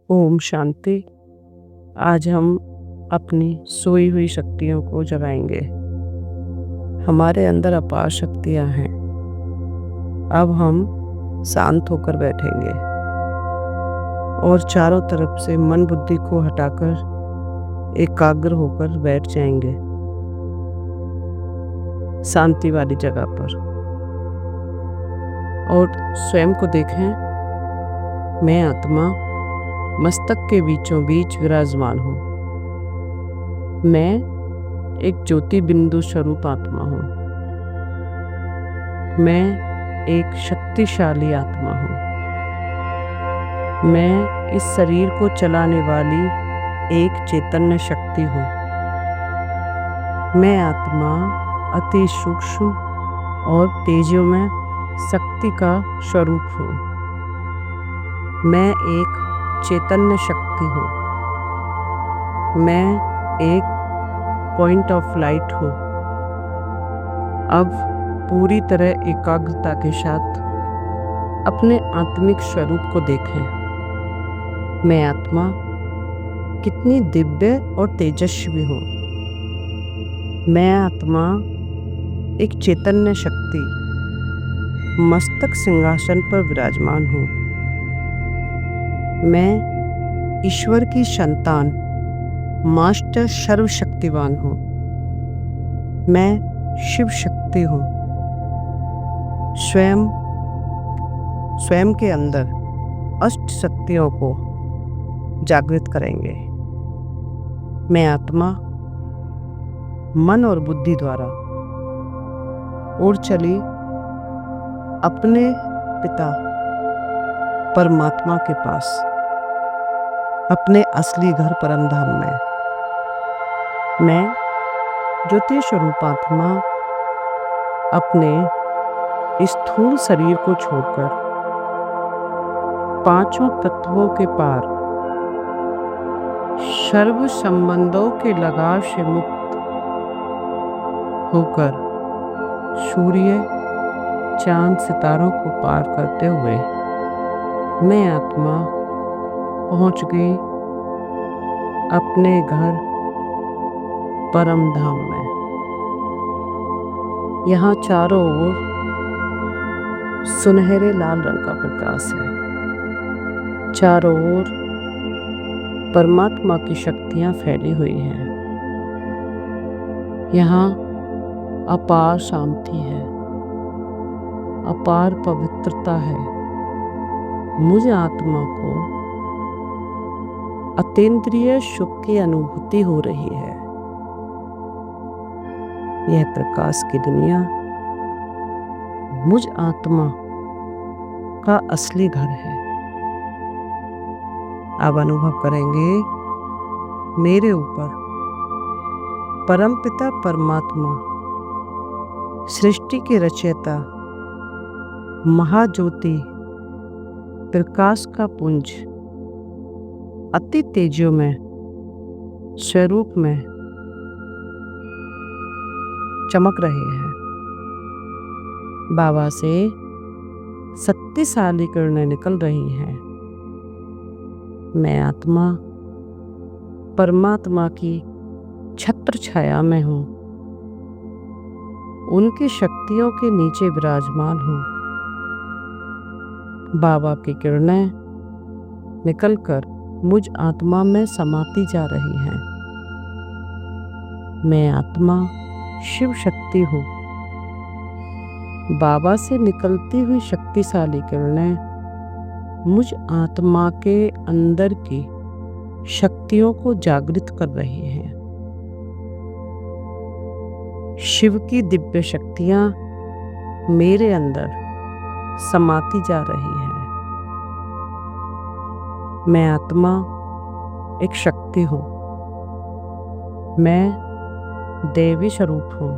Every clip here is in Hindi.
ओम शांति। आज हम अपनी सोई हुई शक्तियों को जगाएंगे। हमारे अंदर अपार शक्तियां हैं। अब हम शांत होकर बैठेंगे और चारों तरफ से मन बुद्धि को हटाकर एकाग्र होकर बैठ जाएंगे शांति वाली जगह पर। और स्वयं को देखें, मैं आत्मा मस्तक के बीचों बीच विराजमान हूँ। मैं एक ज्योति बिंदु स्वरूप आत्मा हूँ। मैं एक शक्तिशाली आत्मा हूँ। मैं इस शरीर को चलाने वाली एक चैतन्य शक्ति हूँ। मैं आत्मा अति सूक्ष्म और तेजोमय शक्ति का स्वरूप हूँ। मैं एक चैतन्य शक्ति हूँ। मैं एक पॉइंट ऑफ लाइट हूँ। अब पूरी तरह एकाग्रता के साथ अपने आत्मिक स्वरूप को देखें। मैं आत्मा कितनी दिव्य और तेजस्वी हूँ। मैं आत्मा एक चैतन्य शक्ति मस्तक सिंहासन पर विराजमान हूँ। मैं ईश्वर की संतान मास्टर सर्वशक्तिवान हूँ। मैं शिव शक्ति हूँ। स्वयं के अंदर अष्ट शक्तियों को जागृत करेंगे। मैं आत्मा मन और बुद्धि द्वारा उड़ चली अपने पिता परमात्मा के पास, अपने असली घर परमधाम में। मैं ज्योति स्वरूप आत्मा अपने स्थूल शरीर को छोड़कर पांचों तत्वों के पार सर्व संबंधों के लगाव से मुक्त होकर सूर्य चांद सितारों को पार करते हुए मैं आत्मा पहुंच गई अपने घर परम धाम में। यहाँ चारों ओर सुनहरे लाल रंग का प्रकाश है। चारों ओर परमात्मा की शक्तियां फैली हुई हैं। यहाँ अपार शांति है, अपार पवित्रता है। मुझ आत्मा को अतीन्द्रिय सुख की अनुभूति हो रही है। यह प्रकाश की दुनिया मुझ आत्मा का असली घर है। अब अनुभव करेंगे मेरे ऊपर परमपिता परमात्मा सृष्टि के रचयिता महाज्योति प्रकाश का पुंज अति तेजो में स्वरूप में चमक रहे हैं। बाबा से शक्तिशाली किरणें निकल रही हैं। मैं आत्मा परमात्मा की छत्र छाया में हूँ। उनकी शक्तियों के नीचे विराजमान हूँ। बाबा की किरणें निकलकर मुझ आत्मा में समाती जा रही हैं। मैं आत्मा शिव शक्ति हूँ। बाबा से निकलती हुई शक्तिशाली किरणें मुझ आत्मा के अंदर की शक्तियों को जागृत कर रही हैं। शिव की दिव्य शक्तियां मेरे अंदर समाती जा रही हैं। मैं आत्मा एक शक्ति हूँ। मैं देवी स्वरूप हूँ।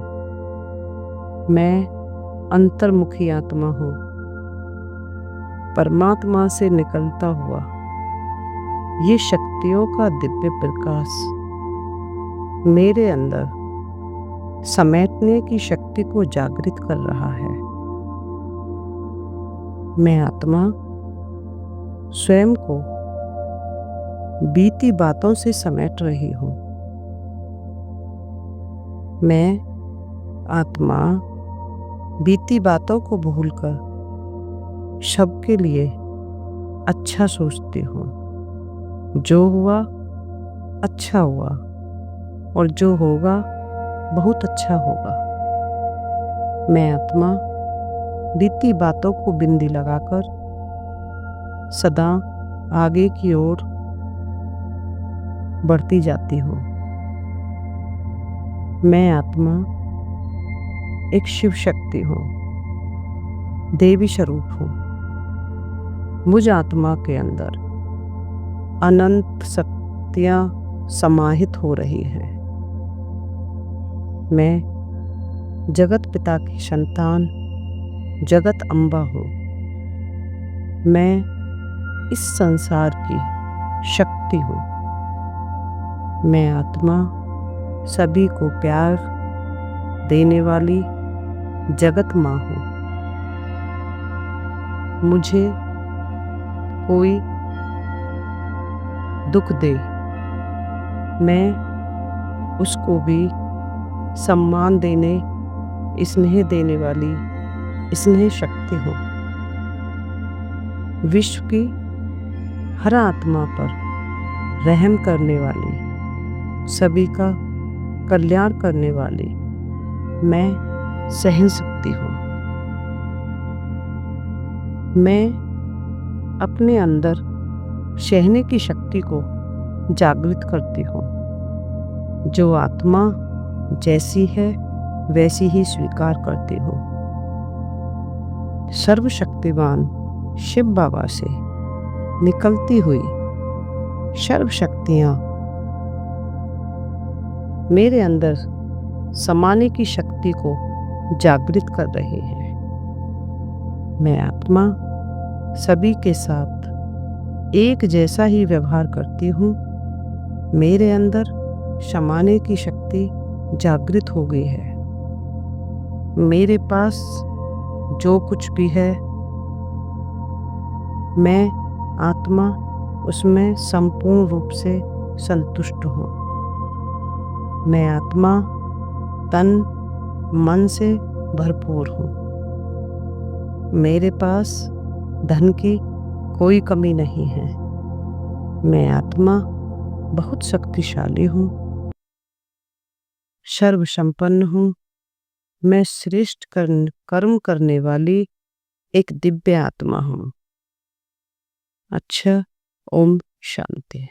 मैं अंतर्मुखी आत्मा हूँ। परमात्मा से निकलता हुआ ये शक्तियों का दिव्य प्रकाश मेरे अंदर समेटने की शक्ति को जागृत कर रहा है। मैं आत्मा स्वयं को बीती बातों से समेट रही हूँ। मैं आत्मा बीती बातों को भूलकर सबके लिए अच्छा सोचती हूँ। जो हुआ अच्छा हुआ और जो होगा बहुत अच्छा होगा। मैं आत्मा बीती बातों को बिंदी लगाकर सदा आगे की ओर बढ़ती जाती हूँ। मैं आत्मा एक शिव शक्ति हूँ, देवी स्वरूप हूँ। मुझ आत्मा के अंदर अनंत शक्तियाँ समाहित हो रही हैं। मैं जगत पिता की संतान जगत अम्बा हूँ। मैं इस संसार की शक्ति हूँ। मैं आत्मा सभी को प्यार देने वाली जगत माँ हूँ। मुझे कोई दुख दे, मैं उसको भी सम्मान देने, स्नेह देने वाली स्नेह शक्ति हूँ। विश्व की हर आत्मा पर रहम करने वाली, सभी का कल्याण करने वाली मैं सहन शक्ति हूँ। मैं अपने अंदर सहने की शक्ति को जागृत करती हूँ। जो आत्मा जैसी है वैसी ही स्वीकार करती हूँ। सर्वशक्तिवान शिव बाबा से निकलती हुई सर्व शक्तियाँ मेरे अंदर समाने की शक्ति को जागृत कर रहे हैं। मैं आत्मा सभी के साथ एक जैसा ही व्यवहार करती हूँ। मेरे अंदर समाने की शक्ति जागृत हो गई है। मेरे पास जो कुछ भी है मैं आत्मा उसमें संपूर्ण रूप से संतुष्ट हूँ। मैं आत्मा तन मन से भरपूर हूँ। मेरे पास धन की कोई कमी नहीं है। मैं आत्मा बहुत शक्तिशाली हूँ, सर्व संपन्न हूँ। मैं श्रेष्ठ कर्म करने वाली एक दिव्य आत्मा हूँ। अच्छा, ओम शांति।